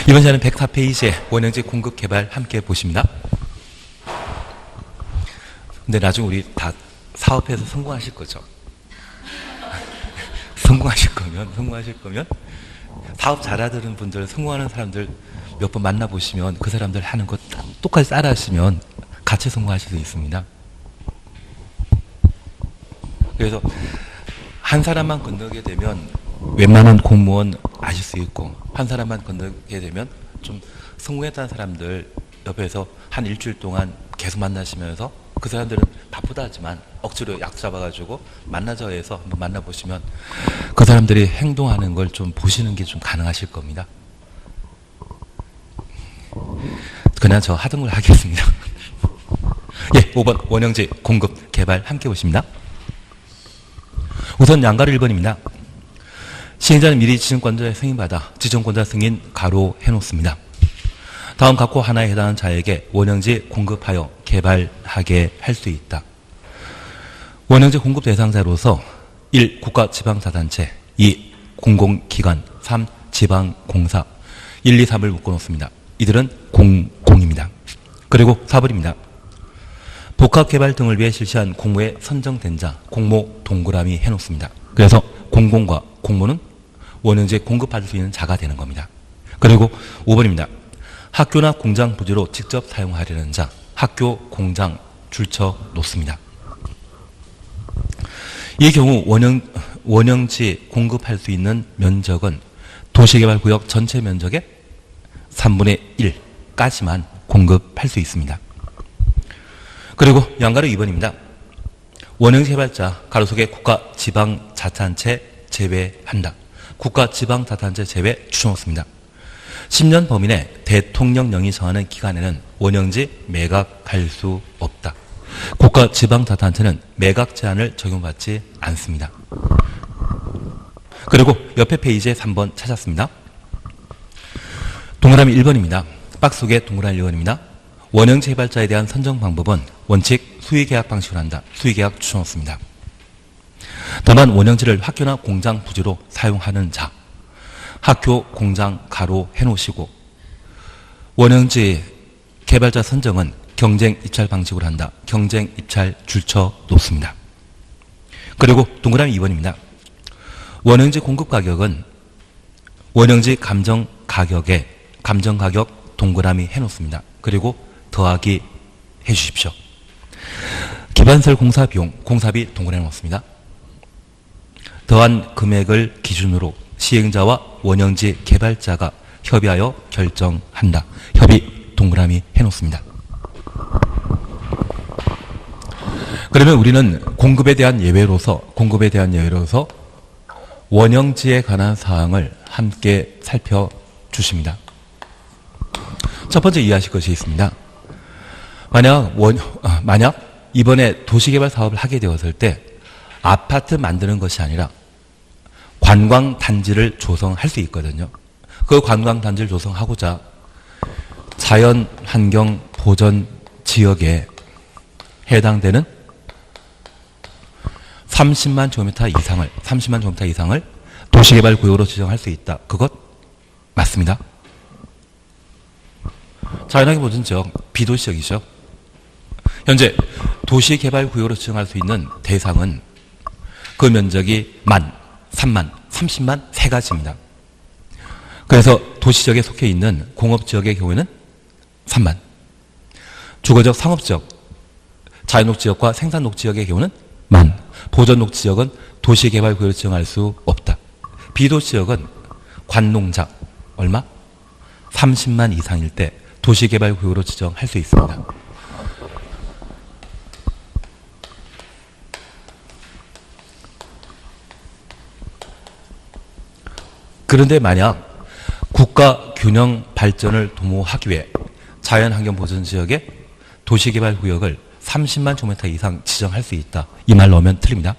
이번 시간은 104페이지에 원형지 공급 개발 함께 보십니다. 근데 나중에 우리 다 사업해서 성공하실 거죠? 성공하실 거면 사업 잘하는 분들, 성공하는 사람들 몇 번 만나보시면 그 사람들 하는 거 똑같이 따라하시면 같이 성공하실 수 있습니다. 그래서 한 사람만 건너게 되면 웬만한 공무원 아실 수 있고, 한 사람만 건너게 되면 좀 성공했다는 사람들 옆에서 한 일주일 동안 계속 만나시면서 그 사람들은 바쁘다 하지만 억지로 약 잡아가지고 만나자 해서 한번 만나보시면 그 사람들이 행동하는 걸 좀 보시는 게 좀 가능하실 겁니다. 그냥 저 하던 걸 하겠습니다. 예, 5번 원형지 공급 개발 함께 보십니다. 우선 양가로 1번입니다. 시행자는 미리 지정권자의 승인받아 지정권자 승인 가로 해놓습니다. 다음 각호 하나에 해당하는 자에게 원형지 공급하여 개발하게 할 수 있다. 원형지 공급 대상자로서 1. 국가지방자단체, 2. 공공기관, 3. 지방공사, 1, 2, 3을 묶어놓습니다. 이들은 공공입니다. 그리고 4번입니다. 복합개발 등을 위해 실시한 공모에 선정된 자, 공모 동그라미 해놓습니다. 그래서 공공과 공모는 원형지에 공급할 수 있는 자가 되는 겁니다. 그리고 5번입니다. 학교나 공장 부지로 직접 사용하려는 자, 학교, 공장 줄쳐 놓습니다. 이 경우 원형지 공급할 수 있는 면적은 도시개발구역 전체 면적의 3분의 1까지만 공급할 수 있습니다. 그리고 양가로 2번입니다. 원형지 개발자 가로 속에 국가지방자치단체 제외한다. 국가지방자치단체 제외 추천했습니다. 10년 범위 내 대통령령이 정하는 기간에는 원형지 매각할 수 없다. 국가지방자치단체는 매각 제한을 적용받지 않습니다. 그리고 옆에 페이지에 3번 찾았습니다. 동그라미 1번입니다. 박스 속에 동그라미 1번입니다. 원형지 개발자에 대한 선정 방법은 원칙 수의계약 방식으로 한다. 수의계약 추천했습니다. 다만 원형지를 학교나 공장 부지로 사용하는 자, 학교, 공장 가로 해놓으시고, 원형지 개발자 선정은 경쟁 입찰 방식으로 한다. 경쟁 입찰 줄쳐 놓습니다. 그리고 동그라미 2번입니다. 원형지 공급 가격은 원형지 감정 가격 동그라미 해놓습니다. 그리고 더하기 해주십시오. 기반설 공사 비용, 공사비 동그라미 해놓습니다. 더한 금액을 기준으로 시행자와 원형지 개발자가 협의하여 결정한다. 협의 동그라미 해놓습니다. 그러면 우리는 공급에 대한 예외로서 원형지에 관한 사항을 함께 살펴주십니다. 첫 번째 이해하실 것이 있습니다. 만약 이번에 도시개발 사업을 하게 되었을 때 아파트 만드는 것이 아니라 관광단지를 조성할 수 있거든요. 그 관광단지를 조성하고자 자연환경 보전 지역에 해당되는 30만 제곱미터 이상을 도시개발 구역으로 지정할 수 있다. 그것 맞습니다. 자연환경 보전 지역, 비도시 지역이죠. 현재 도시개발 구역으로 지정할 수 있는 대상은 그 면적이 1만, 3만, 30만 세 가지입니다. 그래서 도시지역에 속해 있는 공업지역의 경우에는 3만, 주거적, 상업지역, 자연녹지역과 생산녹지역의 경우는 1만, 보전녹지역은 도시개발구역으로 지정할 수 없다. 비도시지역은 관농작 얼마? 30만 이상일 때 도시개발구역으로 지정할 수 있습니다. 그런데 만약 국가 균형 발전을 도모하기 위해 자연환경 보전 지역에 도시개발구역을 30만 제곱미터 이상 지정할 수 있다. 이 말 넣으면 틀립니다.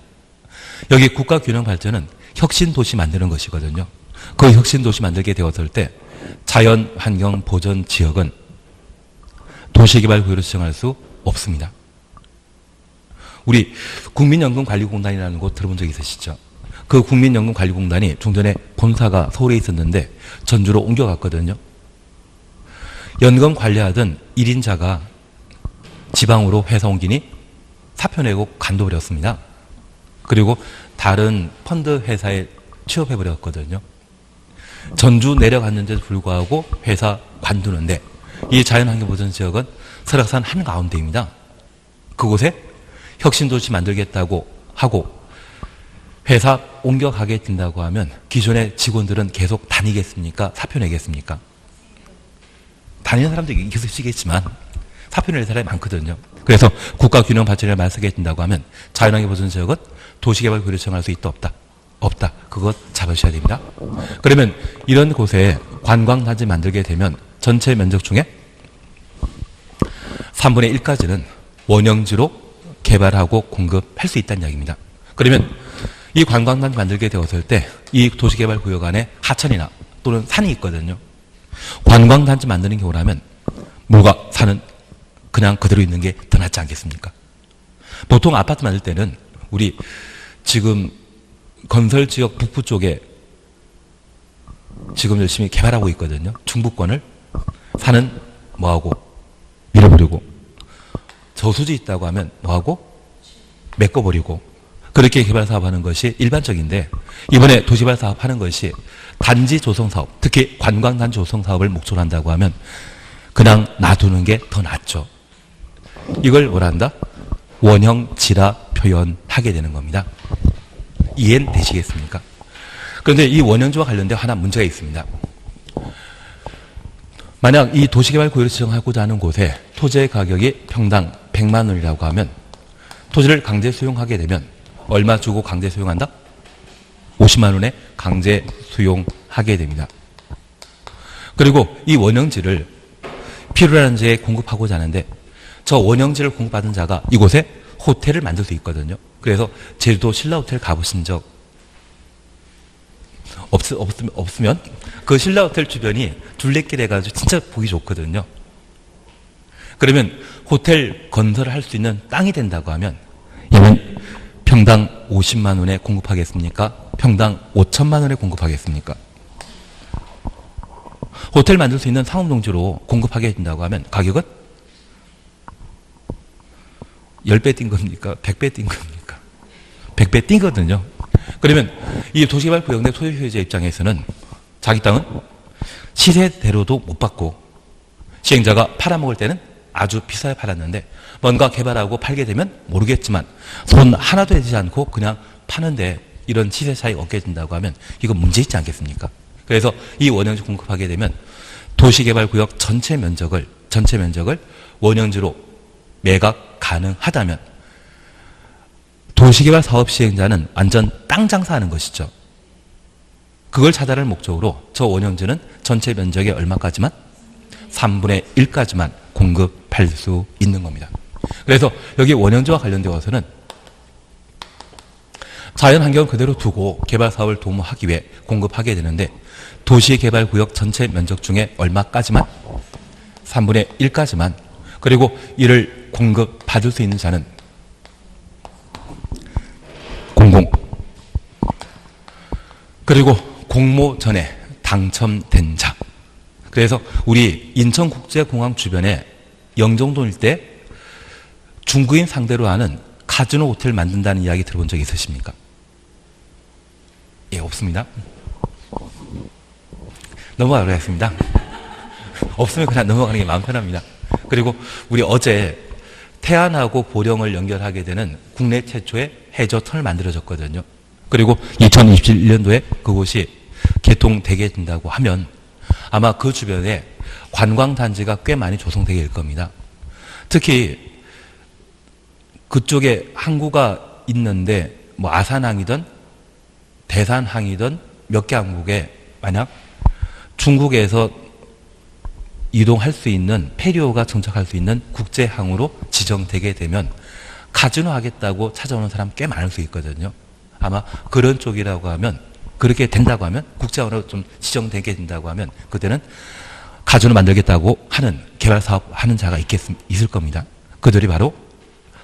여기 국가 균형 발전은 혁신도시 만드는 것이거든요. 그 혁신도시 만들게 되었을 때 자연환경 보전 지역은 도시개발구역으로 지정할 수 없습니다. 우리 국민연금관리공단이라는 곳 들어본 적 있으시죠? 그 국민연금관리공단이 좀 전에 본사가 서울에 있었는데 전주로 옮겨갔거든요. 연금 관리하던 1인자가 지방으로 회사 옮기니 사표 내고 간둬버렸습니다. 그리고 다른 펀드 회사에 취업해버렸거든요. 전주 내려갔는데도 불구하고 회사 관두는데 이 자연환경보전 지역은 설악산 한가운데입니다. 그곳에 혁신도시 만들겠다고 하고 회사 옮겨가게 된다고 하면 기존의 직원들은 계속 다니겠습니까? 사표 내겠습니까? 다니는 사람도 계속 쉬겠지만 사표 낼 사람이 많거든요. 그래서 국가균형 발전에 맞서게 된다고 하면 자연환경보전 지역은 도시개발 구역을 정할 수 있다 없다? 없다. 그것 잡으셔야 됩니다. 그러면 이런 곳에 관광단지 만들게 되면 전체 면적 중에 3분의 1까지는 원형지로 개발하고 공급할 수 있다는 이야기입니다. 그러면 이 관광단지 만들게 되었을 때 이 도시개발구역 안에 하천이나 또는 산이 있거든요. 관광단지 만드는 경우라면 물과 산은 그냥 그대로 있는 게 더 낫지 않겠습니까? 보통 아파트 만들 때는 우리 지금 건설지역 북부 쪽에 지금 열심히 개발하고 있거든요. 중부권을. 산은 뭐하고? 밀어버리고. 저수지 있다고 하면 뭐하고? 메꿔버리고. 그렇게 개발 사업하는 것이 일반적인데 이번에 도시개발 사업하는 것이 단지 조성 사업, 특히 관광단지 조성 사업을 목적으로 한다고 하면 그냥 놔두는 게 더 낫죠. 이걸 뭐라 한다? 원형지라 표현하게 되는 겁니다. 이해는 되시겠습니까? 그런데 이 원형지와 관련된 하나 문제가 있습니다. 만약 이 도시개발구역을 지정하고자 하는 곳에 토지의 가격이 평당 100만 원이라고 하면 토지를 강제 수용하게 되면 얼마 주고 강제 수용한다? 50만 원에 강제 수용하게 됩니다. 그리고 이 원형지를 필요한 지에 공급하고자 하는데 저 원형지를 공급받은 자가 이곳에 호텔을 만들 수 있거든요. 그래서 제주도 신라호텔 가보신 적 없으면 그 신라호텔 주변이 둘레길 해가지고 진짜 보기 좋거든요. 그러면 호텔 건설을 할 수 있는 땅이 된다고 하면 이는 평당 50만 원에 공급하겠습니까? 평당 5천만 원에 공급하겠습니까? 호텔 만들 수 있는 상업농지로 공급하게 된다고 하면 가격은 10배 뛴 겁니까? 100배 뛴 겁니까? 100배 뛴거든요. 그러면 이 도시개발구역 내 소유주의 입장에서는 자기 땅은 시세대로도 못 받고 시행자가 팔아먹을 때는 아주 비싸게 팔았는데 뭔가 개발하고 팔게 되면 모르겠지만 손 하나도 대지 않고 그냥 파는데 이런 시세 차이 얻게 된다고 하면 이거 문제 있지 않겠습니까? 그래서 이 원형지 공급하게 되면 도시개발구역 전체 면적을 원형지로 매각 가능하다면 도시개발 사업 시행자는 완전 땅 장사하는 것이죠. 그걸 차단할 목적으로 저 원형지는 전체 면적의 얼마까지만? 3분의 1까지만 공급할 수 있는 겁니다. 그래서 여기 원형지와 관련되어서는 자연환경을 그대로 두고 개발 사업을 도모하기 위해 공급하게 되는데 도시개발구역 전체 면적 중에 얼마까지만? 3분의 1까지만. 그리고 이를 공급받을 수 있는 자는 공공. 그리고 공모전에 당첨된 자. 그래서 우리 인천국제공항 주변에 영종도 일대 중국인 상대로 하는 카지노 호텔 만든다는 이야기 들어본 적 있으십니까? 예, 없습니다. 넘어가겠습니다. 없으면 그냥 넘어가는 게 마음 편합니다. 그리고 우리 어제 태안하고 보령을 연결하게 되는 국내 최초의 해저터널 만들어졌거든요. 그리고 2027년도에 그곳이 개통되게 된다고 하면 아마 그 주변에 관광단지가 꽤 많이 조성되게 될 겁니다. 특히 그쪽에 항구가 있는데 뭐 아산항이든 대산항이든 몇 개 항구에 만약 중국에서 이동할 수 있는 페리오가 정착할 수 있는 국제항으로 지정되게 되면 카지노 하겠다고 찾아오는 사람 꽤 많을 수 있거든요. 아마 그런 쪽이라고 하면 그렇게 된다고 하면 국제항으로 좀 지정되게 된다고 하면 그때는 카지노 만들겠다고 하는 개발 사업 하는 자가 있을 겁니다. 그들이 바로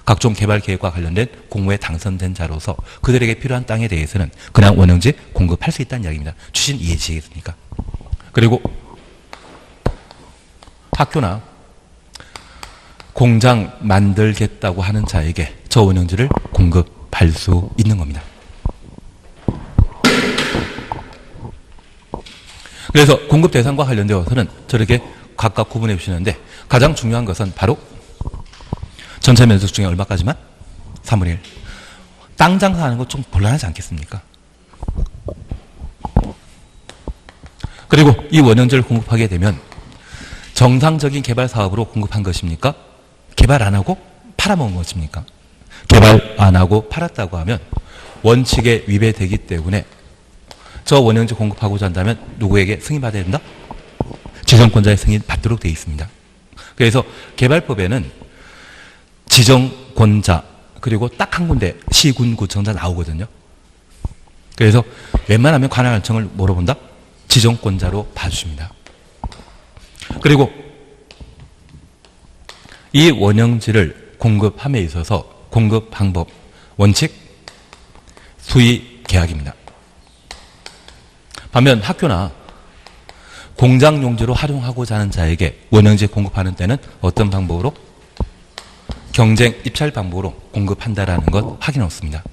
각종 개발 계획과 관련된 공모에 당선된 자로서 그들에게 필요한 땅에 대해서는 그냥 원형지 공급할 수 있다는 이야기입니다. 추신 이해지시겠습니까? 그리고 학교나 공장 만들겠다고 하는 자에게 저 원형지를 공급할 수 있는 겁니다. 그래서 공급 대상과 관련되어서는 저렇게 각각 구분해 주시는데 가장 중요한 것은 바로 전체 면적 중에 얼마까지만? 3분의 1. 땅 장사하는 거 좀 곤란하지 않겠습니까? 그리고 이 원형지를 공급하게 되면 정상적인 개발 사업으로 공급한 것입니까? 개발 안 하고 팔아먹은 것입니까? 개발 안 하고 팔았다고 하면 원칙에 위배되기 때문에 저 원형지 공급하고자 한다면 누구에게 승인받아야 된다? 지정권자의 승인 받도록 되어 있습니다. 그래서 개발법에는 지정권자 그리고 딱 한 군데 시군구청자 나오거든요. 그래서 웬만하면 관할청을 뭐로 본다? 지정권자로 봐주십니다. 그리고 이 원형지를 공급함에 있어서 공급 방법, 원칙, 수의 계약입니다. 반면 학교나 공장 용지로 활용하고자 하는 자에게 원형지 공급하는 때는 어떤 방법으로? 경쟁 입찰 방법으로 공급한다라는 것 확인 없습니다.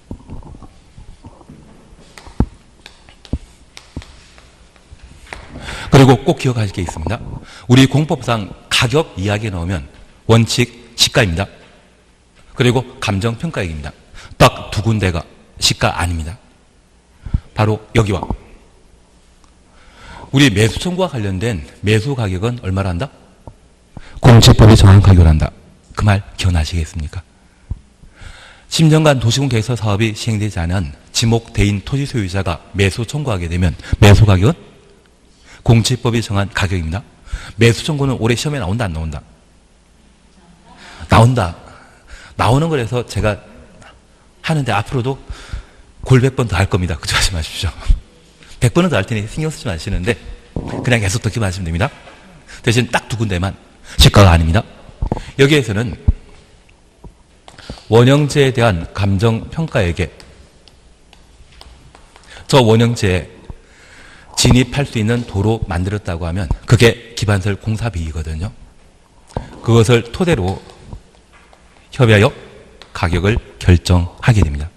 그리고 꼭 기억하실 게 있습니다. 우리 공법상 가격 이야기 넣으면 원칙 시가입니다. 그리고 감정평가액입니다. 딱 두 군데가 시가 아닙니다. 바로 여기와 우리 매수 청구와 관련된 매수 가격은 얼마로 한다? 공시법이 정한 가격을 한다. 그 말 기억나시겠습니까? 10년간 도시공 개설 사업이 시행되지 않은 지목대인 토지 소유자가 매수 청구하게 되면 매수 가격은 공시법이 정한 가격입니다. 매수 청구는 올해 시험에 나온다 안 나온다? 나온다. 나오는 거라서 제가 하는데 앞으로도 골 100번 더 할 겁니다. 걱정하지 마십시오. 100번은 더 할 테니 신경 쓰지 마시는데 그냥 계속 듣기만 하시면 됩니다. 대신 딱 두 군데만 시가가 아닙니다. 여기에서는 원형지에 대한 감정평가액에 저 원형지에 진입할 수 있는 도로 만들었다고 하면 그게 기반설 공사비이거든요. 그것을 토대로 협의하여 가격을 결정하게 됩니다.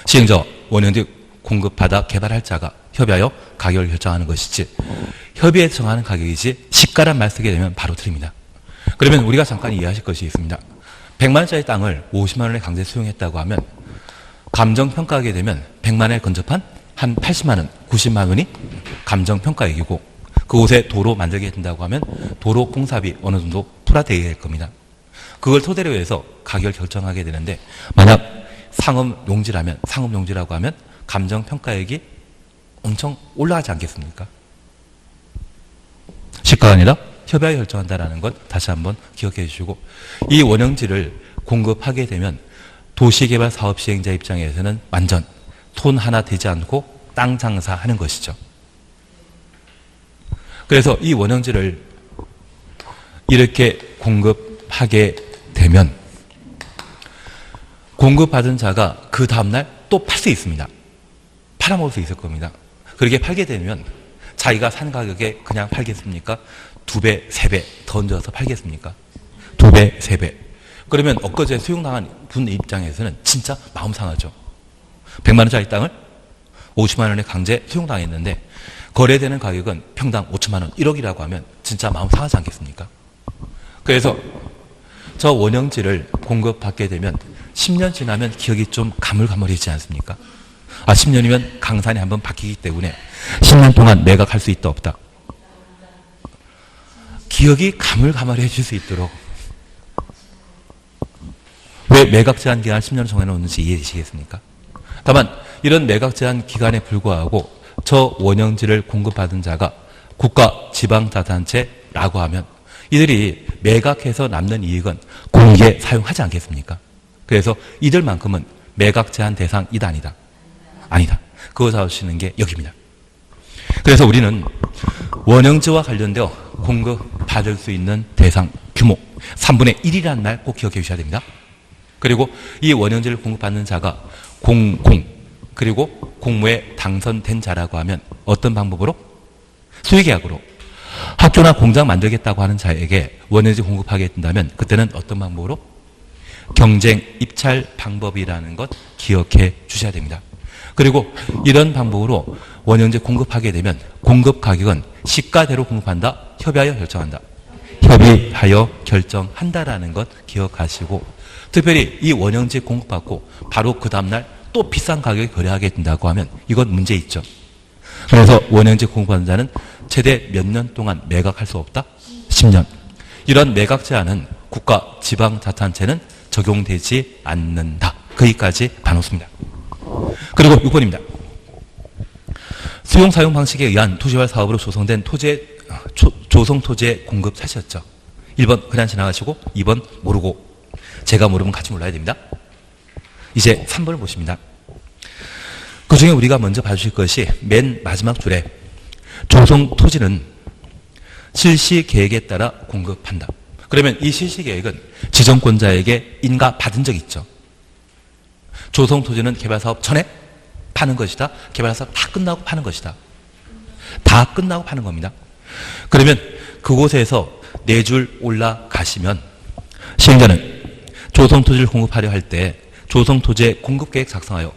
시행자 원형지 공급받아 개발할 자가 협의하여 가격을 결정하는 것이지 협의에 정하는 가격이지 시가란 말 쓰게 되면 바로 틀립니다. 그러면 우리가 잠깐 이해하실 것이 있습니다. 100만 원짜리 땅을 50만 원에 강제 수용했다고 하면 감정평가하게 되면 100만 원에 근접한 한 80만 원, 90만 원이 감정평가액이고 그곳에 도로 만들게 된다고 하면 도로 공사비 어느 정도 투라되게 될 겁니다. 그걸 토대로 해서 가격을 결정하게 되는데 만약 상업용지라면 상업용지라고 하면 감정평가액이 엄청 올라가지 않겠습니까? 시가가 아니라 협의하여 결정한다는 것 다시 한번 기억해 주시고 이 원형지를 공급하게 되면 도시개발 사업 시행자 입장에서는 완전 손 하나 대지 않고 땅 장사하는 것이죠. 그래서 이 원형지를 이렇게 공급하게 되면 공급받은 자가 그 다음날 또 팔 수 있습니다. 팔아먹을 수 있을 겁니다. 그렇게 팔게 되면 자기가 산 가격에 그냥 팔겠습니까? 2배, 3배 더 얹어서 팔겠습니까? 2배, 3배. 그러면 엊그제 수용당한 분 입장에서는 진짜 마음 상하죠. 100만 원짜리 땅을 50만 원에 강제 수용당했는데 거래되는 가격은 평당 5천만 원, 1억이라고 하면 진짜 마음 상하지 않겠습니까? 그래서 저 원형지를 공급받게 되면 10년 지나면 기억이 좀 가물가물해지지 않습니까? 10년이면 강산이 한번 바뀌기 때문에 10년 동안 매각할 수 있다 없다. 기억이 가물가물해질 수 있도록 왜 매각 제한 기간 10년을 정해놓는지 이해되시겠습니까? 다만 이런 매각 제한 기간에 불구하고 저 원형지를 공급받은 자가 국가 지방자치단체라고 하면 이들이 매각해서 남는 이익은 공익에 사용하지 않겠습니까? 그래서 이들만큼은 매각 제한 대상이다 아니다? 아니다. 그거 잡으시는 게 여기입니다. 그래서 우리는 원형지와 관련되어 공급받을 수 있는 대상 규모 3분의 1이라는 말 꼭 기억해 주셔야 됩니다. 그리고 이 원형지를 공급받는 자가 공공 그리고 공모에 당선된 자라고 하면 어떤 방법으로? 수의계약으로 학교나 공장 만들겠다고 하는 자에게 원형지 공급하게 된다면 그때는 어떤 방법으로? 경쟁 입찰 방법이라는 것 기억해 주셔야 됩니다. 그리고 이런 방법으로 원형지 공급하게 되면 공급 가격은 시가대로 공급한다, 협의하여 결정한다. 협의하여 결정한다라는 것 기억하시고, 특별히 이 원형지 공급받고 바로 그 다음날 또 비싼 가격에 거래하게 된다고 하면 이건 문제 있죠. 그래서 원형지 공급하는 자는 최대 몇 년 동안 매각할 수 없다? 10년. 이런 매각 제한은 국가 지방자치단체는 적용되지 않는다. 거기까지 봐놓습니다. 그리고 6번입니다. 수용 사용 방식에 의한 토지화 사업으로 조성된 조성 토지의 공급 사실이었죠. 1번 그냥 지나가시고 2번 모르고, 제가 모르면 같이 몰라야 됩니다. 이제 3번을 보십니다. 그 중에 우리가 먼저 봐주실 것이 맨 마지막 줄에 조성 토지는 실시 계획에 따라 공급한다. 그러면 이 실시 계획은 지정권자에게 인가받은 적이 있죠. 조성 토지는 개발사업 전에 파는 것이다. 개발사업 다 끝나고 파는 것이다. 다 끝나고 파는 겁니다. 그러면 그곳에서 4줄 올라가시면 시행자는 조성 토지를 공급하려 할 때 조성 토지의 공급 계획 작성하여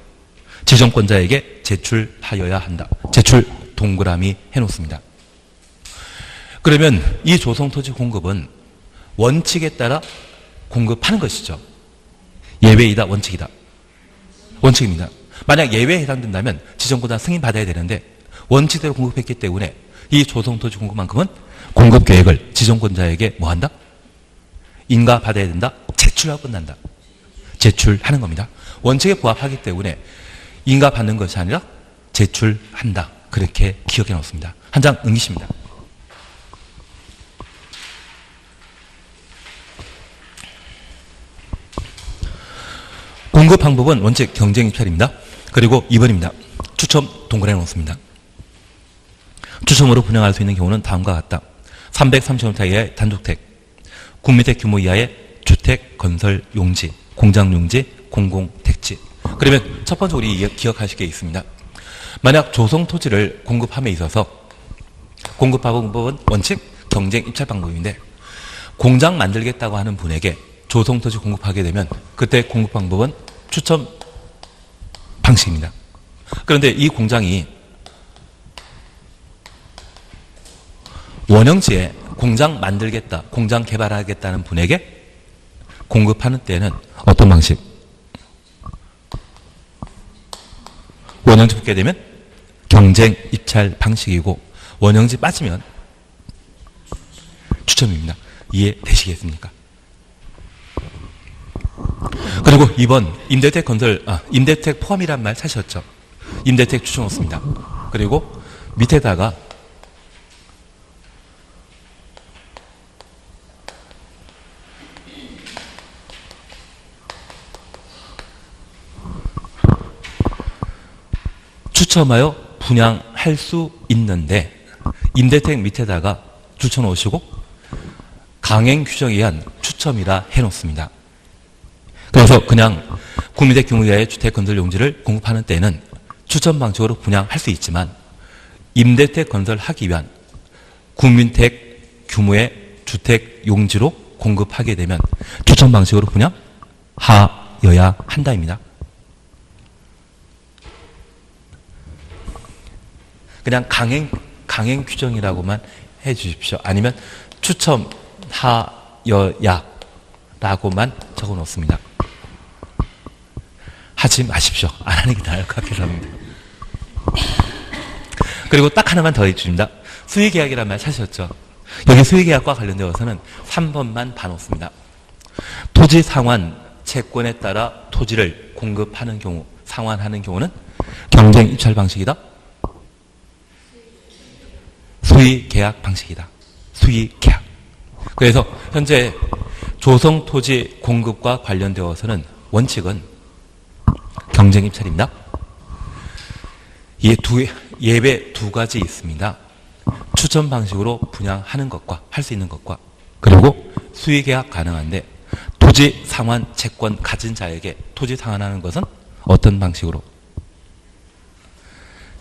지정권자에게 제출하여야 한다. 제출 동그라미 해놓습니다. 그러면 이 조성 토지 공급은 원칙에 따라 공급하는 것이죠. 예외이다, 원칙이다. 원칙입니다. 만약 예외에 해당된다면 지정권자 승인 받아야 되는데 원칙대로 공급했기 때문에 이 조성 토지 공급만큼은 공급 계획을 지정권자에게 뭐 한다? 인가 받아야 된다. 제출하고 끝난다. 제출하는 겁니다. 원칙에 부합하기 때문에 인가 받는 것이 아니라 제출한다. 그렇게 기억해 놓습니다. 한 장 넘기십니다. 공급 방법은 원칙 경쟁 입찰입니다. 그리고 2번입니다. 추첨 동그라미 놓습니다. 추첨으로 분양할 수 있는 경우는 다음과 같다. 330m 이하의 단독택, 국민택 규모 이하의 주택 건설 용지, 공장 용지, 공공택지. 그러면 첫 번째 우리 기억하실 게 있습니다. 만약 조성 토지를 공급함에 있어서 공급 방법은 원칙 경쟁 입찰 방법인데 공장 만들겠다고 하는 분에게 조성 토지 공급하게 되면 그때 공급 방법은 추첨 방식입니다. 그런데 이 공장이 원형지에 공장 만들겠다, 공장 개발하겠다는 분에게 공급하는 때는 어떤 방식? 원형지 붙게 되면 경쟁 입찰 방식이고 원형지 빠지면 추첨입니다. 이해되시겠습니까? 그리고 2번 임대택 건설, 임대택 포함이란 말 사셨죠? 임대택 추천 없습니다. 그리고 밑에다가 추첨하여 분양할 수 있는데 임대택 밑에다가 붙여놓으시고 강행 규정에 의한 추첨이라 해놓습니다. 그래서 그냥 국민택 규모 이하의 주택 건설 용지를 공급하는 때는 추첨 방식으로 분양할 수 있지만 임대택 건설하기 위한 국민택 규모의 주택 용지로 공급하게 되면 추첨 방식으로 분양하여야 한다입니다. 그냥 강행 규정이라고만 해 주십시오. 아니면 추첨하여야 라고만 적어 놓습니다. 하지 마십시오. 안 하는 게 나을 것 같기도 합니다. 그리고 딱 하나만 더 해줍니다. 수의계약이라는 말 사셨죠? 여기 수의계약과 관련되어서는 3번만 봐놓습니다. 토지 상환 채권에 따라 토지를 공급하는 경우, 상환하는 경우는 경쟁 입찰 방식이다. 수의계약 방식이다. 수의계약. 그래서 현재 조성 토지 공급과 관련되어서는 원칙은 경쟁 입찰입니다. 예외 두 가지 있습니다. 추첨 방식으로 분양하는 것과 할 수 있는 것과 그리고 수의계약 가능한데 토지 상환 채권 가진 자에게 토지 상환하는 것은 어떤 방식으로?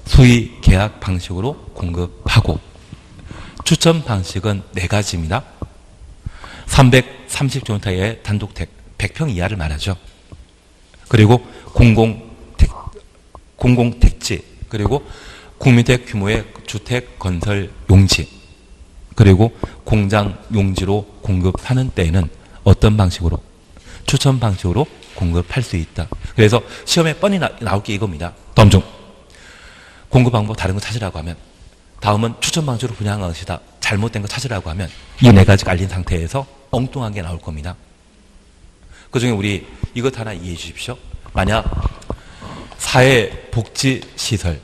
수의계약 방식으로 공급하고 추천 방식은 4가지입니다. 330제곱미터의 단독택, 100평 이하를 말하죠. 그리고 공공택지, 그리고 국민택 규모의 주택 건설 용지, 그리고 공장 용지로 공급하는 때에는 어떤 방식으로? 추천 방식으로 공급할 수 있다. 그래서 시험에 뻔히 나올 게 이겁니다. 다음 중 공급 방법 다른 거 찾으라고 하면, 다음은 추천 방식으로 분양한 것이다. 잘못된 거 찾으라고 하면 이 4가지가 알린 상태에서 엉뚱한 게 나올 겁니다. 그중에 우리 이것 하나 이해해 주십시오. 만약 사회복지시설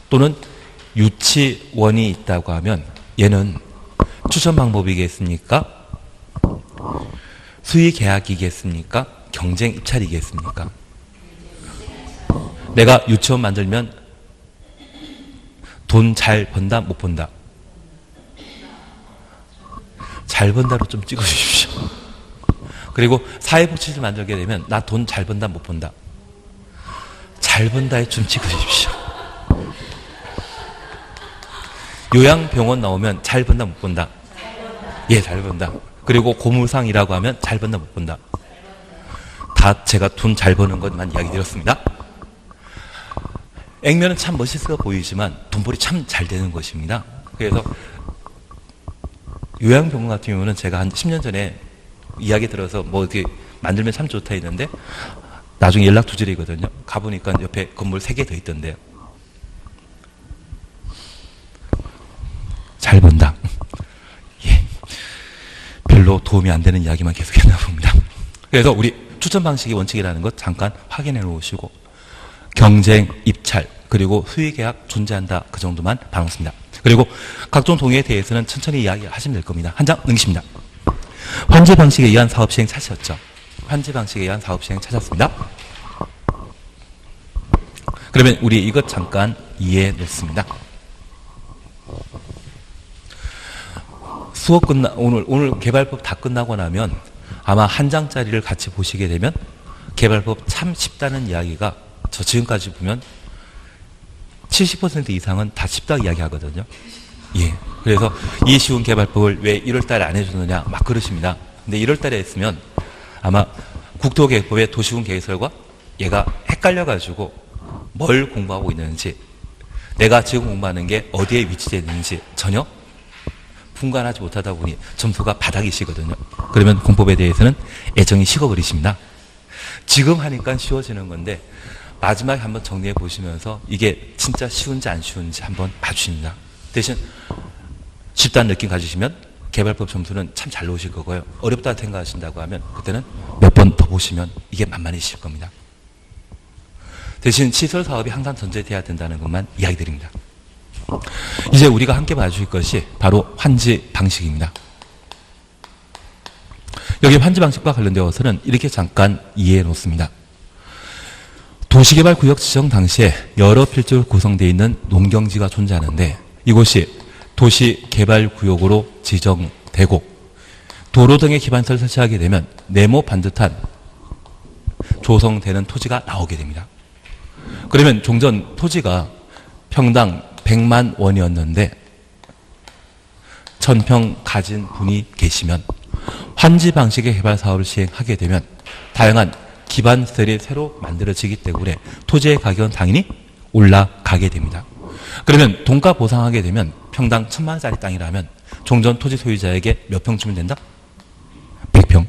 또는 유치원이 있다고 하면 얘는 추천 방법이겠습니까? 수의 계약이겠습니까? 경쟁 입찰이겠습니까? 내가 유치원 만들면 돈 잘 번다, 못 번다? 잘 번다로 좀 찍어주십시오. 그리고 사회복지를 만들게 되면 나 돈 잘 번다, 못 번다? 잘 번다에 좀 찍어주십시오. 요양병원 나오면 잘 번다, 못 본다? 예, 잘 본다. 그리고 고무상이라고 하면 잘 번다, 못 본다? 다 제가 돈 잘 버는 것만 이야기 드렸습니다. 액면은 참 멋있어 보이지만 돈벌이 참 잘 되는 것입니다. 그래서 요양병원 같은 경우는 제가 한 10년 전에 이야기 들어서 뭐 어떻게 만들면 참 좋다 했는데 나중에 연락 두절이거든요. 가보니까 옆에 건물 3개 더 있던데요. 잘 본다. 예. 별로 도움이 안 되는 이야기만 계속했나 봅니다. 그래서 우리 추천 방식의 원칙이라는 것 잠깐 확인해 놓으시고, 경쟁, 입찰, 그리고 수의계약 존재한다. 그 정도만 봐놓습니다. 그리고 각종 동의에 대해서는 천천히 이야기하시면 될 겁니다. 한 장 넘기십니다. 환지 방식에 의한 사업 시행 찾으셨죠? 환지 방식에 의한 사업 시행 찾았습니다. 그러면 우리 이것 잠깐 이해해 놓습니다. 수업 오늘 개발법 다 끝나고 나면 아마 한 장짜리를 같이 보시게 되면 개발법 참 쉽다는 이야기가 저 지금까지 보면 70% 이상은 다 쉽다고 이야기하거든요. 예. 그래서 이 쉬운 개발법을 왜 1월달에 안 해줬느냐 막 그러십니다. 근데 1월달에 했으면 아마 국토계획법의 도시군 계획설과 얘가 헷갈려가지고 뭘 공부하고 있는지, 내가 지금 공부하는 게 어디에 위치되어 있는지 전혀 분간하지 못하다 보니 점수가 바닥이시거든요. 그러면 공법에 대해서는 애정이 식어버리십니다. 지금 하니까 쉬워지는 건데 마지막에 한번 정리해 보시면서 이게 진짜 쉬운지 안 쉬운지 한번 봐주십니다. 대신 쉽다는 느낌 가지시면 개발법 점수는 참 잘 나오실 거고요. 어렵다 생각하신다고 하면 그때는 몇 번 더 보시면 이게 만만해지실 겁니다. 대신 시설 사업이 항상 전제돼야 된다는 것만 이야기 드립니다. 이제 우리가 함께 봐주실 것이 바로 환지 방식입니다. 여기 환지 방식과 관련되어서는 이렇게 잠깐 이해해 놓습니다. 도시개발구역 지정 당시에 여러 필지로 구성되어 있는 농경지가 존재하는데 이곳이 도시개발구역으로 지정되고 도로 등의 기반시설을 설치하게 되면 네모 반듯한 조성되는 토지가 나오게 됩니다. 그러면 종전 토지가 평당 100만 원이었는데 1000평 가진 분이 계시면 환지 방식의 개발 사업을 시행하게 되면 다양한 기반시설이 새로 만들어지기 때문에 토지의 가격은 당연히 올라가게 됩니다. 그러면 동가 보상하게 되면 평당 1000만 원짜리 땅이라면 종전 토지 소유자에게 몇 평 주면 된다? 100평.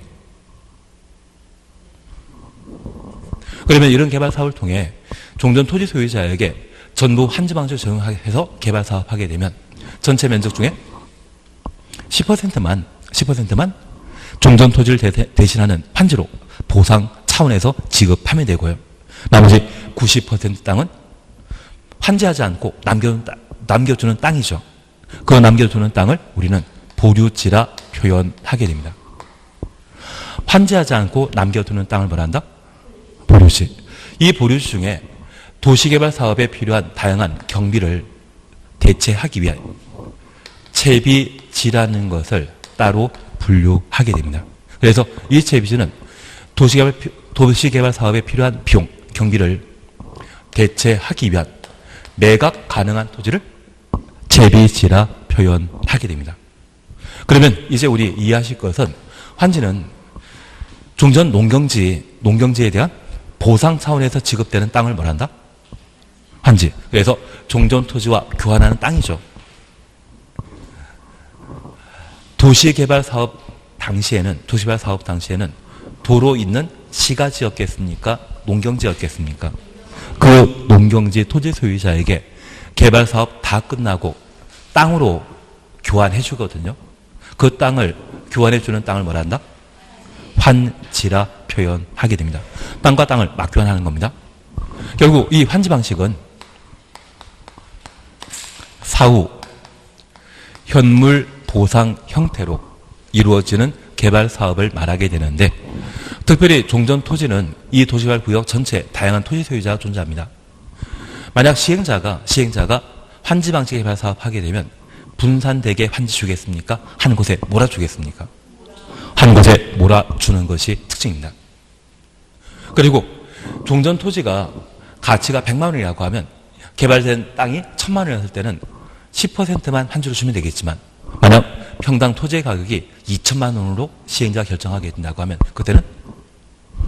그러면 이런 개발 사업을 통해 종전 토지 소유자에게 전부 환지 방식을 적용해서 개발 사업하게 되면 전체 면적 중에 10%만 종전 토지를 대신하는 환지로 보상 차원에서 지급하면 되고요. 나머지 90% 땅은 환지하지 않고 남겨주는 땅이죠. 그 남겨주는 땅을 우리는 보류지라 표현하게 됩니다. 환지하지 않고 남겨두는 땅을 뭐라 한다? 보류지. 이 보류지 중에 도시개발 사업에 필요한 다양한 경비를 대체하기 위한 채비지라는 것을 따로 분류하게 됩니다. 그래서 이 채비지는 도시개발 사업에 필요한 비용, 경비를 대체하기 위한 매각 가능한 토지를 세비지라 표현하게 됩니다. 그러면 이제 우리 이해하실 것은 환지는 종전 농경지에 대한 보상 차원에서 지급되는 땅을 뭐란다? 환지. 그래서 종전 토지와 교환하는 땅이죠. 도시개발 사업 당시에는 도로 있는 시가지였겠습니까? 농경지였겠습니까? 그 농경지 토지 소유자에게 개발 사업 다 끝나고 땅으로 교환해 주거든요. 그 땅을 교환해 주는 땅을 뭐란다? 환지라 표현하게 됩니다. 땅과 땅을 막 교환하는 겁니다. 결국 이 환지 방식은 사후 현물 보상 형태로 이루어지는 개발 사업을 말하게 되는데, 특별히 종전 토지는 이 도시개발 구역 전체 다양한 토지 소유자가 존재합니다. 만약 시행자가 환지 방식 개발 사업 하게 되면 분산되게 환지 주겠습니까? 한 곳에 몰아주겠습니까? 한 곳에 몰아주는 것이 특징입니다. 그리고 종전 토지가 가치가 100만 원이라고 하면 개발된 땅이 1000만 원이었을 때는 10%만 환지로 주면 되겠지만, 만약 평당 토지의 가격이 2천만 원으로 시행자가 결정하게 된다고 하면 그때는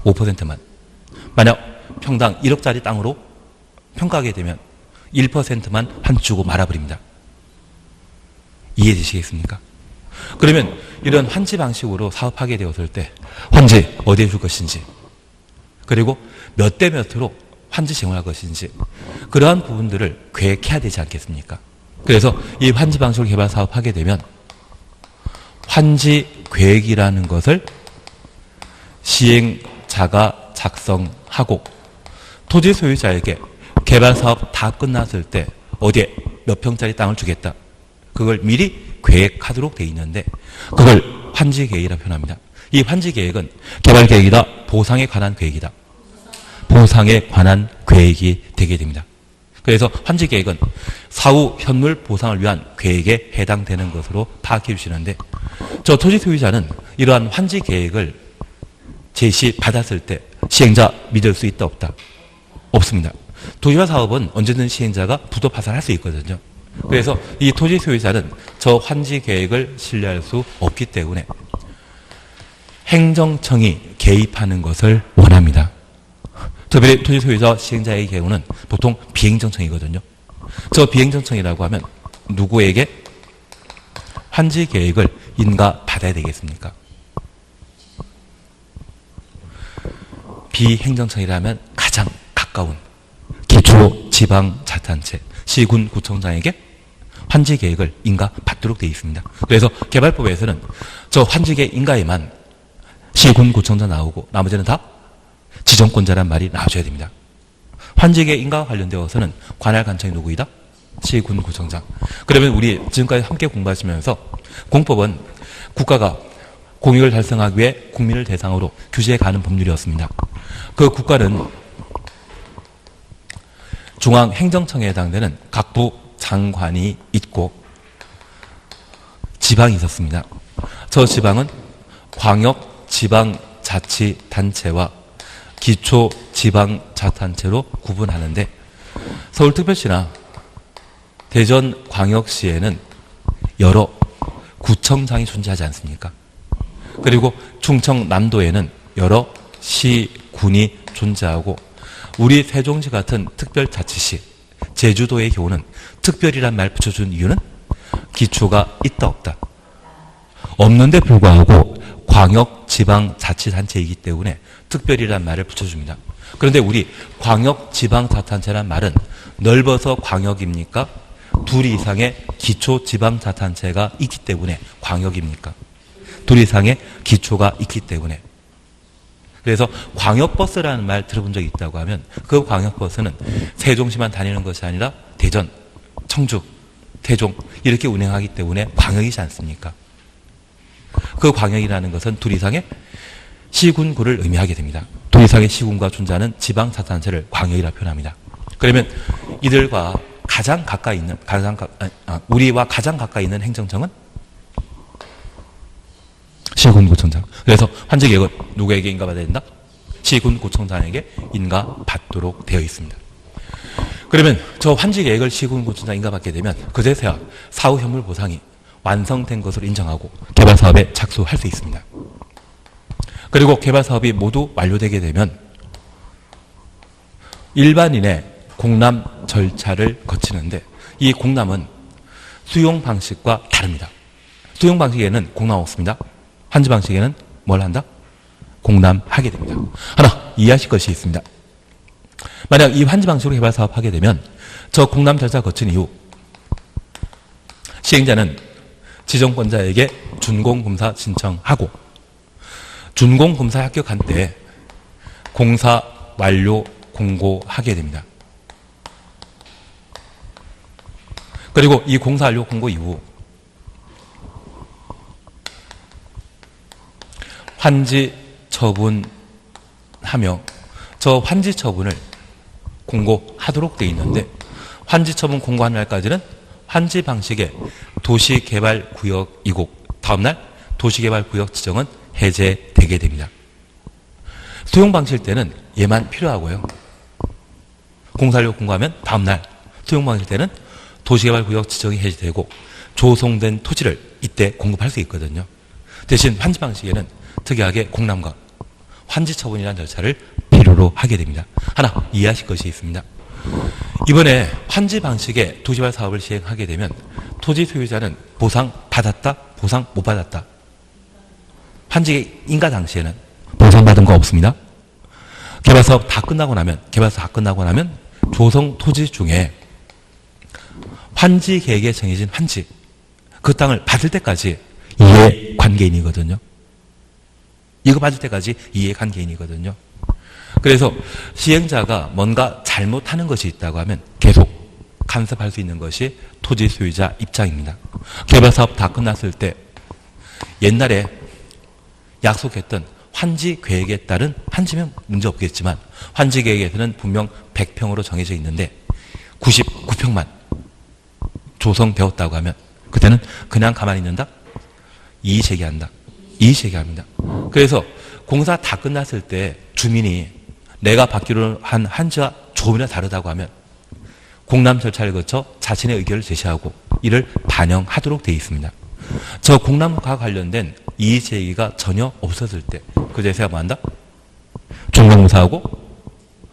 5%만, 만약 평당 1억짜리 땅으로 평가하게 되면 1%만 환지 주고 말아버립니다. 이해되시겠습니까? 그러면 이런 환지 방식으로 사업하게 되었을 때 환지 어디에 줄 것인지, 그리고 몇 대 몇으로 환지 제공할 것인지, 그러한 부분들을 계획해야 되지 않겠습니까? 그래서 이 환지 방식으로 개발 사업하게 되면 환지 계획이라는 것을 시행자가 작성하고 토지 소유자에게 개발 사업 다 끝났을 때 어디에 몇 평짜리 땅을 주겠다, 그걸 미리 계획하도록 되어 있는데 그걸 환지 계획이라 표현합니다. 이 환지 계획은 개발 계획이다, 보상에 관한 계획이다, 보상에 관한 계획이 되게 됩니다. 그래서 환지 계획은 사후 현물 보상을 위한 계획에 해당되는 것으로 파악해 주시는데, 저 토지 소유자는 이러한 환지 계획을 제시받았을 때 시행자 믿을 수 있다 없다? 없습니다. 도시개발 사업은 언제든 시행자가 부도 파산할 수 있거든요. 그래서 이 토지 소유자는 저 환지 계획을 신뢰할 수 없기 때문에 행정청이 개입하는 것을 원합니다. 특별히 토지 소유자 시행자의 경우는 보통 비행정청이거든요. 저 비행정청이라고 하면 누구에게 환지 계획을 인가받아야 되겠습니까? 비행정청이라면 가장 가까운 기초지방자치단체, 시군 구청장에게 환지 계획을 인가받도록 되어 있습니다. 그래서 개발법에서는 저 환지 계획 인가에만 시군 구청장 나오고 나머지는 다 지정권자란 말이 나와줘야 됩니다. 환지 계획 인가와 관련되어서는 관할 관청이 누구이다? 시군 구청장. 그러면 우리 지금까지 함께 공부하시면서 공법은 국가가 공익을 달성하기 위해 국민을 대상으로 규제해가는 법률이었습니다. 그 국가는 중앙행정청에 해당되는 각부 장관이 있고 지방이 있었습니다. 저 지방은 광역지방자치단체와 기초지방자치단체로 구분하는데, 서울특별시나 대전광역시에는 여러 구청장이 존재하지 않습니까? 그리고 충청남도에는 여러 시, 군이 존재하고, 우리 세종시 같은 특별자치시, 제주도의 경우는 특별이란 말 붙여준 이유는 기초가 있다 없다? 없는데 불구하고 광역지방자치단체이기 때문에 특별이란 말을 붙여줍니다. 그런데 우리 광역지방자치단체란 말은 넓어서 광역입니까? 둘 이상의 기초지방자치단체가 있기 때문에 광역입니까? 둘 이상의 기초가 있기 때문에. 그래서 광역버스라는 말 들어본 적이 있다고 하면 그 광역버스는 세종시만 다니는 것이 아니라 대전, 청주, 태종 이렇게 운행하기 때문에 광역이지 않습니까? 그 광역이라는 것은 둘 이상의 시군구를 의미하게 됩니다. 둘 이상의 시군구가 존재하는 지방자치단체를 광역이라 표현합니다. 그러면 이들과 가장 가까이 있는, 우리와 가장 가까이 있는 행정청은 시군구청장. 그래서 환지 계획은 누구에게 인가받아야 된다? 시군구청장에게 인가받도록 되어 있습니다. 그러면 저 환지 계획을 시군구청장 인가받게 되면 그제서야 사후 현물 보상이 완성된 것으로 인정하고 개발 사업에 착수할 수 있습니다. 그리고 개발 사업이 모두 완료되게 되면 일반인의 공람 절차를 거치는데 이 공람은 수용 방식과 다릅니다. 수용 방식에는 공람 없습니다. 환지 방식에는 뭘 한다? 공람하게 됩니다. 하나 이해하실 것이 있습니다. 만약 이 환지 방식으로 개발 사업하게 되면 저 공람 절차 거친 이후 시행자는 지정권자에게 준공검사 신청하고 준공검사 합격한 때 공사 완료 공고하게 됩니다. 그리고 이 공사 완료 공고 이후 환지 처분하며 저 환지 처분을 공고하도록 되어 있는데 환지 처분 공고하는 날까지는 환지 방식의 도시개발구역이고 다음날 도시개발구역 지정은 해제되게 됩니다. 수용 방식일 때는 얘만 필요하고요. 공사료 공고하면 다음날 수용 방식일 때는 도시개발구역 지정이 해제되고 조성된 토지를 이때 공급할 수 있거든요. 대신 환지 방식에는 특이하게 공람과 환지 처분이라는 절차를 필요로 하게 됩니다. 하나 이해하실 것이 있습니다. 이번에 환지 방식의 도시개발 사업을 시행하게 되면 토지 소유자는 보상 받았다, 보상 못 받았다. 환지 인가 당시에는 보상받은 거 없습니다. 개발 사업 다 끝나고 나면 조성 토지 중에 환지 계획에 정해진 환지 그 땅을 받을 때까지 이해관계인이거든요. 이거 받을 때까지 이해관계인이거든요. 그래서 시행자가 뭔가 잘못하는 것이 있다고 하면 계속 간섭할 수 있는 것이 토지 소유자 입장입니다. 개발 사업 다 끝났을 때 옛날에 약속했던 환지 계획에 따른 환지면 문제 없겠지만 환지 계획에서는 분명 100평으로 정해져 있는데 99평만 조성되었다고 하면 그때는 그냥 가만히 있는다? 이의제기한다. 이의제기합니다. 그래서 공사 다 끝났을 때 주민이 내가 받기로 한 환지와 조금이나 다르다고 하면 공람 절차를 거쳐 자신의 의견을 제시하고 이를 반영하도록 되어 있습니다. 저 공람과 관련된 이의제기가 전혀 없었을 때 그제서야 뭐 한다? 준공검사하고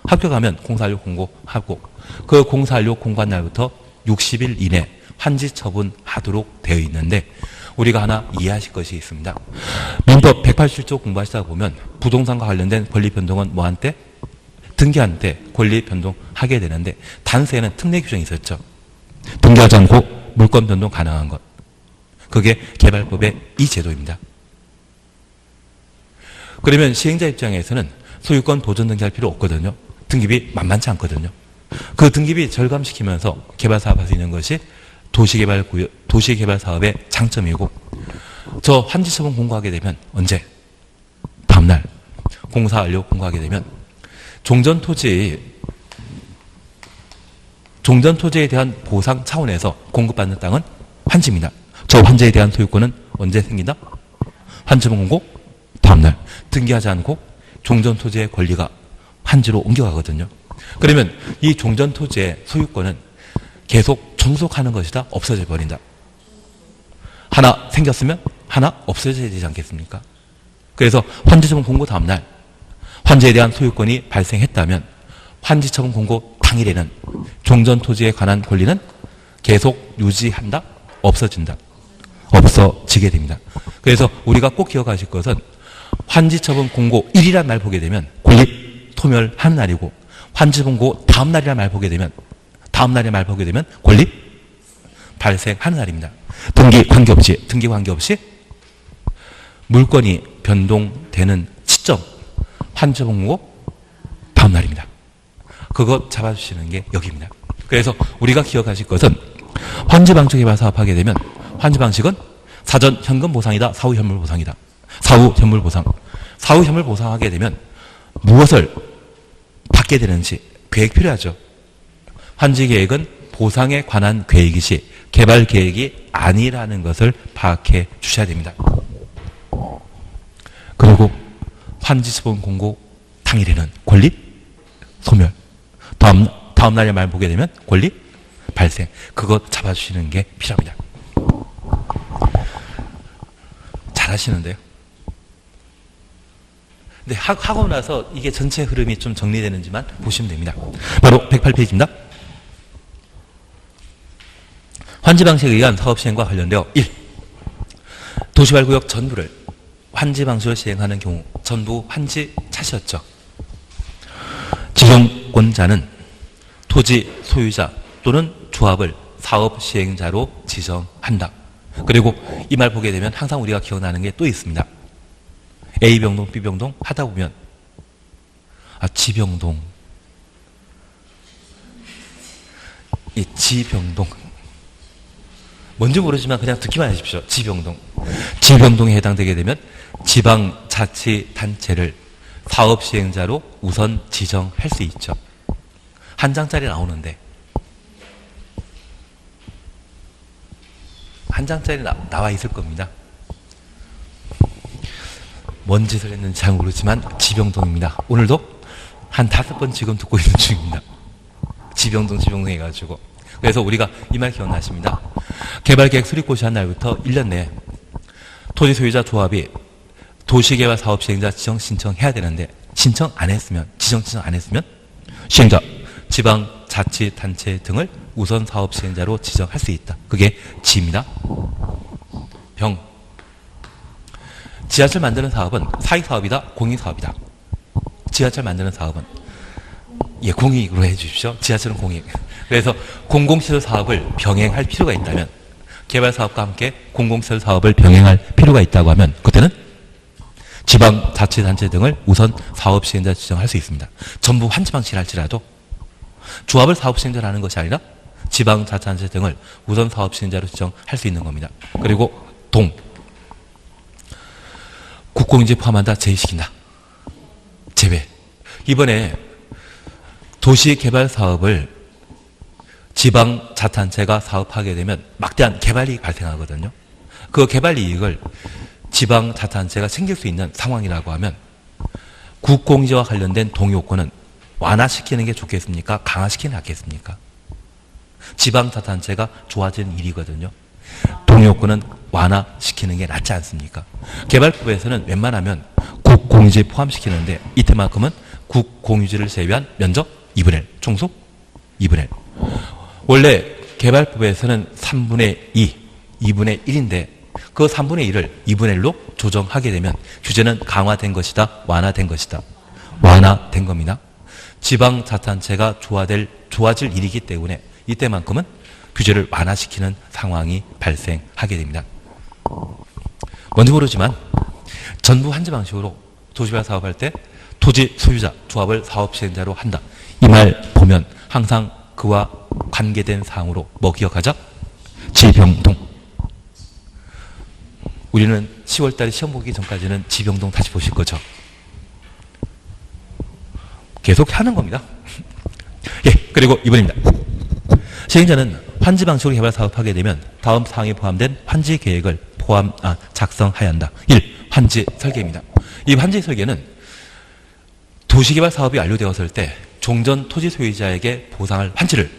합격하면 공사완료 공고하고 그 공사완료 공고한 날부터 60일 이내 환지 처분하도록 되어 있는데 우리가 하나 이해하실 것이 있습니다. 민법 187조 공부하시다 보면 부동산과 관련된 권리 변동은 뭐 한때? 등기한 때 권리 변동하게 되는데 단세에는 특례 규정이 있었죠. 등기하지 않고 물권 변동 가능한 것. 그게 개발법의 이 제도입니다. 그러면 시행자 입장에서는 소유권 도전 등기할 필요 없거든요. 등기비 만만치 않거든요. 그 등기비 절감시키면서 개발 사업할 수 있는 것이 도시개발 사업의 장점이고 저 환지 처분 공고하게 되면 언제? 다음날 공사 완료 공고하게 되면 종전 토지에 대한 보상 차원에서 공급받는 땅은 환지입니다. 저 환지에 대한 소유권은 언제 생긴다? 환지 처분 공고 다음날 등기하지 않고 종전 토지의 권리가 환지로 옮겨가거든요. 그러면 이 종전 토지의 소유권은 계속 존속하는 것이다? 없어져 버린다? 하나 생겼으면 하나 없어져야 되지 않겠습니까? 그래서 환지 처분 공고 다음날 환지에 대한 소유권이 발생했다면 환지 처분 공고 당일에는 종전 토지에 관한 권리는 계속 유지한다? 없어진다? 없어지게 됩니다. 그래서 우리가 꼭 기억하실 것은 환지 처분 공고 1이라는 말 보게 되면 권리 소멸하는 날이고 환지 처분 공고 다음 날이라는 말 보게 되면 권리 발생하는 날입니다. 등기 관계없이 물건이 변동되는 시점 환지 처분 공고 다음 날입니다. 그거 잡아주시는 게 여기입니다. 그래서 우리가 기억하실 것은 환지 방식 개발 사업하게 되면 환지 방식은 사전 현금 보상이다. 사후 현물 보상이다. 사후 현물 보상하게 되면 무엇을 받게 되는지 계획 필요하죠. 환지 계획은 보상에 관한 계획이지 개발 계획이 아니라는 것을 파악해 주셔야 됩니다. 그리고 환지 처분 공고 당일에는 권리 소멸. 다음 다음 날에 말 보게 되면 권리 발생. 그거 잡아주시는 게 필요합니다. 잘하시는데요. 근데 하고 나서 이게 전체 흐름이 좀 정리되는지만 보시면 됩니다. 바로 108페이지입니다. 환지 방식에 의한 사업 시행과 관련되어 1. 도시발구역 전부를 환지 방식으로 시행하는 경우 전부 환지 차시였죠. 지정권자는 토지 소유자 또는 조합을 사업 시행자로 지정한다. 그리고 이 말 보게 되면 항상 우리가 기억나는 게 또 있습니다. A병동, B병동 하다 보면 G병동, 이 G병동 뭔지 모르지만 그냥 듣기만 하십시오. G병동. G병동에 해당되게 되면 지방자치단체를 사업 시행자로 우선 지정할 수 있죠. 한 장짜리 나오는데 한 장짜리 나와 있을 겁니다. 뭔 짓을 했는지 잘 모르지만 지병동입니다. 오늘도 한 5번 지금 듣고 있는 중입니다. 지병동 해가지고. 그래서 우리가 이 말 기억나십니다. 개발계획 수립고시 한 날부터 1년 내에 토지 소유자 조합이 도시개발 사업 시행자 지정 신청해야 되는데 지정 신청 안 했으면 시행자, 지방자치단체 등을 우선 사업 시행자로 지정할 수 있다. 그게 지입니다. 병. 지하철 만드는 사업은 사익사업이다, 공익사업이다. 지하철 만드는 사업은 공익으로 해주십시오. 지하철은 공익. 그래서 공공시설 사업을 병행할 필요가 있다면 개발사업과 함께 공공시설 사업을 병행할 필요가 있다고 하면 그때는 지방자치단체 등을 우선 사업 시행자 지정할 수 있습니다. 전부 환지 방식을 할지라도 조합을 사업 시행자로 하는 것이 아니라 지방자치단체 등을 우선 사업 시행자로 지정할 수 있는 겁니다. 그리고 동. 국공유지 포함한다, 제외시킨다. 제외. 이번에 도시개발 사업을 지방자치단체가 사업하게 되면 막대한 개발이익 발생하거든요. 그 개발이익을 지방자치단체가 챙길 수 있는 상황이라고 하면 국공유지와 관련된 동의요건은 완화시키는 게 좋겠습니까? 강화시키는 게 낫겠습니까? 지방자치단체가 좋아지는 일이거든요. 동의요건은 완화시키는 게 낫지 않습니까? 개발법에서는 웬만하면 국공유지 포함시키는데 이때만큼은 국공유지를 제외한 면적 2분의 1, 총수 2분의 1. 원래 개발법에서는 3분의 2, 2분의 1인데 그 3분의 1을 2분의 1로 조정하게 되면 규제는 강화된 것이다, 완화된 것이다. 완화된 겁니다. 지방자치단체가 좋아질 일이기 때문에 이때만큼은 규제를 완화시키는 상황이 발생하게 됩니다. 뭔지 모르지만 전부 환지 방식으로 도시개발 사업할 때 토지 소유자, 조합을 사업 시행자로 한다. 이 말 보면 항상 그와 관계된 사항으로 뭐 기억하자? 지병동. 우리는 10월달에 시험 보기 전까지는 지병동 다시 보실 거죠. 계속 하는 겁니다. 그리고 이번입니다. 시행자는 환지 방식으로 개발 사업하게 되면 다음 사항에 포함된 환지 계획을 작성해야 한다. 1. 환지 설계입니다. 이 환지 설계는 도시개발 사업이 완료되었을 때 종전 토지 소유자에게 보상할 환지를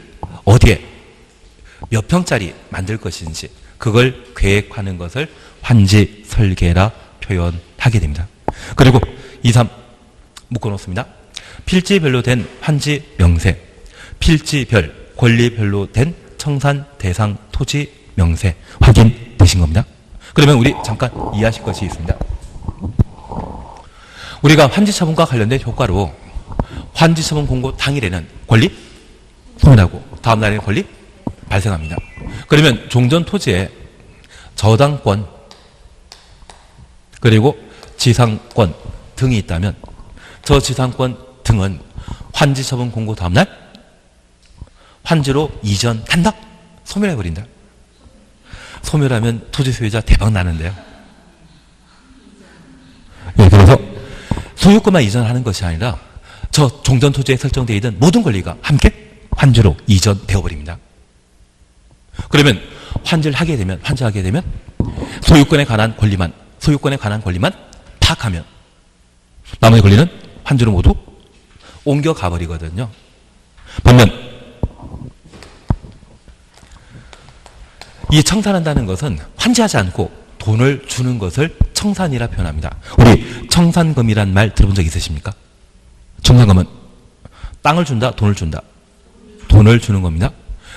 어디에 몇 평짜리 만들 것인지 그걸 계획하는 것을 환지 설계라 표현하게 됩니다. 그리고 2, 3 묶어놓습니다. 필지별로 된 환지 명세, 필지별, 권리별로 된 청산 대상 토지 명세 확인되신 겁니다. 그러면 우리 잠깐 이해하실 것이 있습니다. 우리가 환지 처분과 관련된 효과로 환지 처분 공고 당일에는 권리 소멸하고 다음 날에는 권리 발생합니다. 그러면 종전 토지에 저당권 그리고 지상권 등이 있다면 저 지상권 등은 환지 처분 공고 다음 날 환지로 이전한다? 소멸해버린다. 소멸하면 토지 소유자 대박 나는데요. 그래서 소유권만 이전하는 것이 아니라 저 종전 토지에 설정되어 있는 모든 권리가 함께 환지로 이전되어버립니다. 그러면 환지하게 되면 소유권에 관한 권리만 파악하면 나머지 권리는 환지로 모두 옮겨가 버리거든요. 반면 이 청산한다는 것은 환지하지 않고 돈을 주는 것을 청산이라 표현합니다. 우리 청산금이란 말 들어본 적 있으십니까? 청산금은 땅을 준다, 돈을 준다. 돈을 주는 겁니다.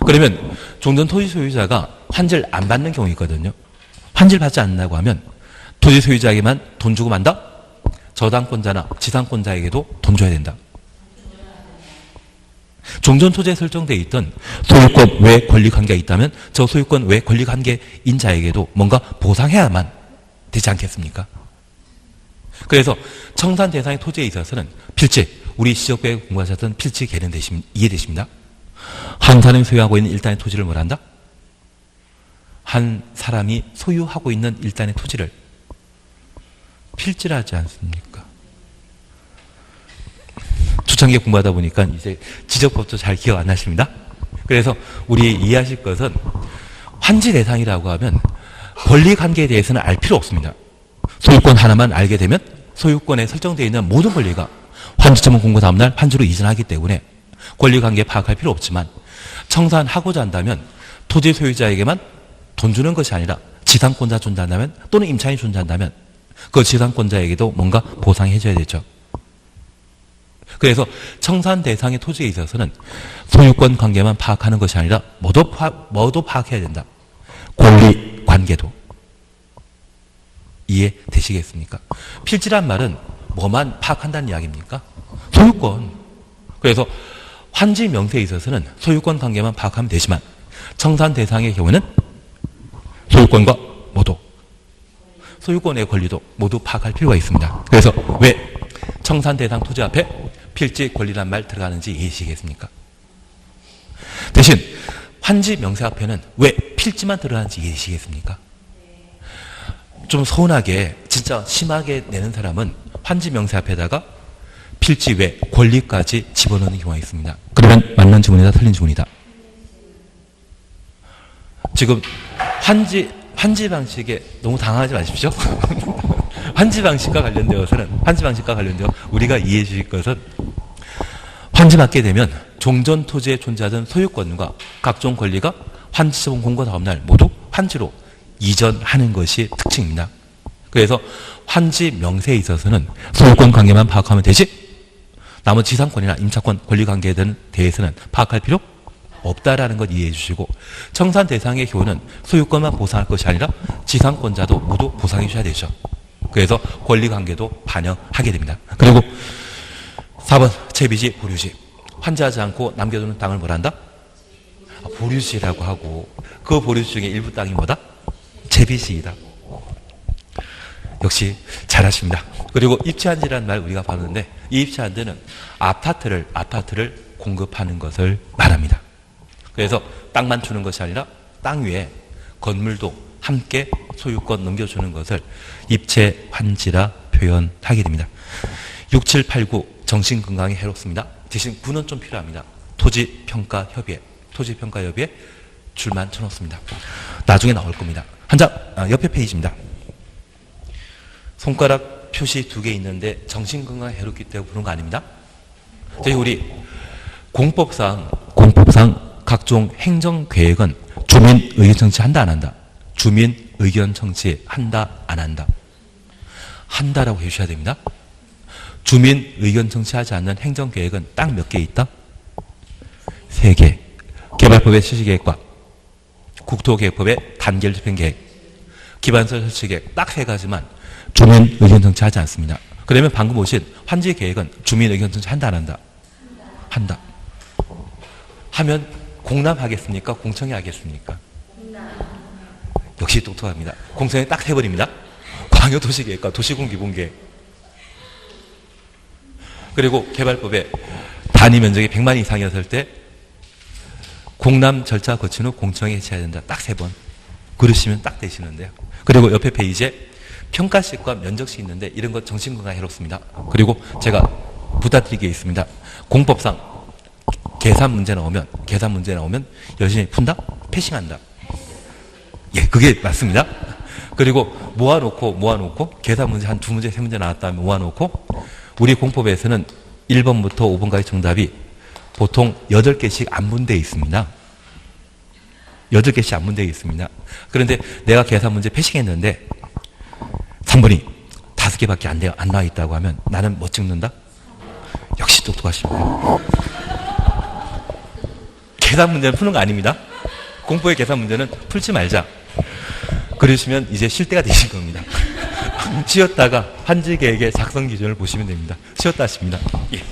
그러면 종전 토지 소유자가 환지를 안 받는 경우 있거든요. 환지를 받지 않는다고 하면 토지 소유자에게만 돈 주고 만다? 저당권자나 지상권자에게도 돈 줘야 된다. 종전 토지에 설정되어 있던 소유권 외 권리관계가 있다면 저 소유권 외 권리관계인 자에게도 뭔가 보상해야만 되지 않겠습니까? 그래서 청산 대상의 토지에 있어서는 필지, 우리 시적배에 공부하셨던 필지 개념 이해되십니다? 한 사람이 소유하고 있는 일단의 토지를 뭐란다? 한 사람이 소유하고 있는 일단의 토지를 필지라 하지 않습니까? 초창기에 공부하다 보니까 이제 지적법도 잘 기억 안 나십니다. 그래서 우리 이해하실 것은 환지 대상이라고 하면 권리관계에 대해서는 알 필요 없습니다. 소유권 하나만 알게 되면 소유권에 설정되어 있는 모든 권리가 환지처분 공고 다음날 환지로 이전하기 때문에 권리관계 파악할 필요 없지만 청산하고자 한다면 토지 소유자에게만 돈 주는 것이 아니라 지상권자 존재한다면 또는 임차인이 존재한다면 그 지상권자에게도 뭔가 보상해 줘야 되죠. 그래서 청산 대상의 토지에 있어서는 소유권 관계만 파악하는 것이 아니라 뭐도 파악해야 된다. 권리 관계도. 이해되시겠습니까? 필지란 말은 뭐만 파악한다는 이야기입니까? 소유권. 그래서 환지 명세에 있어서는 소유권 관계만 파악하면 되지만 청산 대상의 경우는 소유권과 모두 소유권의 권리도 모두 파악할 필요가 있습니다. 그래서 왜 청산 대상 토지 앞에 필지 권리란 말 들어가는지 이해하시겠습니까? 대신 환지 명세 앞에는 왜 필지만 들어가는지 이해하시겠습니까? 좀 서운하게 진짜 심하게 내는 사람은 환지 명세 앞에다가 필지 외 권리까지 집어넣는 경우가 있습니다. 그러면 맞는 지문이다 틀린 지문이다. 지금 환지 방식에 너무 당황하지 마십시오. 환지 방식과 관련되어 우리가 이해해 주실 것은 환지 받게 되면 종전 토지에 존재하던 소유권과 각종 권리가 환지처분 공고 다음날 모두 환지로 이전하는 것이 특징입니다. 그래서 환지 명세에 있어서는 소유권 관계만 파악하면 되지 나머지 지상권이나 임차권 권리 관계에 대해서는 파악할 필요 없다라는 것 이해해 주시고 청산 대상의 경우는 소유권만 보상할 것이 아니라 지상권자도 모두 보상해 줘야 되죠. 그래서 권리관계도 반영하게 됩니다. 그리고 4번 채비지 보류지. 환지하지 않고 남겨두는 땅을 뭐란다? 보류지라고 하고 그 보류지 중에 일부 땅이 뭐다? 채비지이다. 역시 잘하십니다. 그리고 입체한지라는 말 우리가 봤는데 이 입체한지는 아파트를 공급하는 것을 말합니다. 그래서 땅만 주는 것이 아니라 땅 위에 건물도 함께 소유권 넘겨주는 것을 입체환지라 표현하게 됩니다. 6, 7, 8, 9 정신건강에 해롭습니다. 대신 9는 좀 필요합니다. 토지평가협의회 줄만 쳐놓습니다. 나중에 나올 겁니다. 한 장 옆에 페이지입니다. 손가락 표시 2개 있는데 정신건강에 해롭기 때문에 부른 거 아닙니다. 저희 우리 공법상 각종 행정계획은 주민 의견 청취한다 안 한다? 주민 의견 청취 한다 안 한다? 한다라고 해주셔야 됩니다. 주민 의견 청취하지 않는 행정계획은 딱 몇 개 있다? 3개. 개발법의 실시계획과 국토계획법의 단계를 집행계획, 기반설 설치계획 딱 3가지만 주민 의견 청취하지 않습니다. 그러면 방금 오신 환지계획은 주민 의견 청취 한다 안 한다? 한다. 하면 공람하겠습니까? 공청회 하겠습니까? 역시 똑똑합니다. 공청회 딱 해버립니다. 광역도시계획과 도시군기본계획. 그리고 개발법에 단위 면적이 100만 이상이었을 때 공람 절차 거친 후 공청회 해체해야 된다. 딱 3번. 그러시면 딱 되시는데요. 그리고 옆에 페이지에 평가식과 면적식 있는데 이런 것 정신건강에 해롭습니다. 그리고 제가 부탁드릴 게 있습니다. 공법상 계산 문제 나오면 열심히 푼다? 패싱한다. 예, 그게 맞습니다. 그리고 모아놓고 계산 문제 한 2문제, 3문제 나왔다면 모아놓고 우리 공법에서는 1번부터 5번까지 정답이 보통 8개씩 안분되어 있습니다. 8개씩 안문되어 있습니다. 그런데 내가 계산 문제 패싱했는데 3번이 5개밖에 안 나와 있다고 하면 나는 뭐 찍는다? 역시 똑똑하십니다. 계산 문제는 푸는 거 아닙니다. 공포의 계산 문제는 풀지 말자. 그러시면 이제 쉴 때가 되신 겁니다. 쉬었다가 한지계획의 작성 기준을 보시면 됩니다. 쉬었다 하십니다. 예.